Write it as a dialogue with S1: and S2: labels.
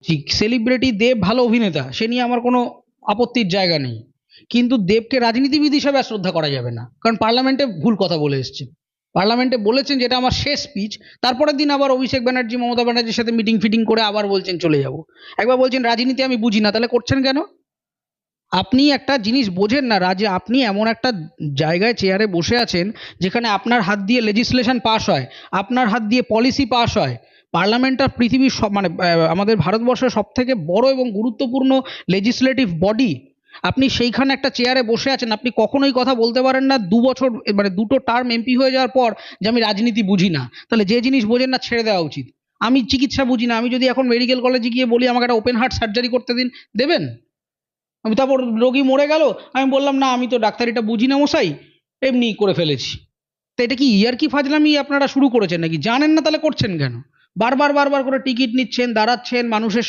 S1: ঠিক, সেলিব্রিটি দেব ভালো অভিনেতা, সে নিয়ে আমার কোনো আপত্তির জায়গা নেই। কিন্তু দেবকে রাজনীতিবিদ হিসেবে আর শ্রদ্ধা করা যাবে না, কারণ পার্লামেন্টে ভুল কথা বলে এসছেন। পার্লামেন্টে বলেছেন যেটা আমার শেষ স্পিচ, তারপরের দিন আবার অভিষেক ব্যানার্জি মমতা ব্যানার্জির সাথে মিটিং ফিটিং করে আবার বলছেন চলে যাব। একবার বলছেন রাজনীতি আমি বুঝি না, তাহলে করছেন কেন? আপনি একটা জিনিস বোঝেন না রাজে, আপনি এমন একটা জায়গায় চেয়ারে বসে আছেন যেখানে আপনার হাত দিয়ে লেজিসলেশন পাস হয়, আপনার হাত দিয়ে পলিসি পাস হয়। পার্লামেন্টটা পৃথিবীর সব মানে আমাদের ভারতবর্ষের সব থেকে বড় এবং গুরুত্বপূর্ণ লেজিসলেটিভ বডি। আপনি সেইখানে একটা চেয়ারে বসে আছেন, আপনি কখনোই কথা বলতে পারেন না ২ বছর মানে ২টো টার্ম এমপি হয়ে যাওয়ার পর যে আমি রাজনীতি বুঝি না। তাহলে যে জিনিস বোঝেন না ছেড়ে দেওয়া উচিত। আমি চিকিৎসা বুঝি না, আমি যদি এখন মেডিকেল কলেজে গিয়ে বলি আমাকে একটা ওপেন হার্ট সার্জারি করতে দিন, দেবেন? আমি তারপর রোগী মরে গেল, আমি বললাম না আমি তো ডাক্তারিটা বুঝি না মশাই, এমনি করে ফেলেছি। তো এটা কি ইয়ার্কি ফাজলামি আপনারা শুরু করেছেন নাকি? জানেন না তাহলে করছেন কেন? বারবার বারবার করে টিকিট নিচ্ছেন, দাঁড়াচ্ছেন মানুষের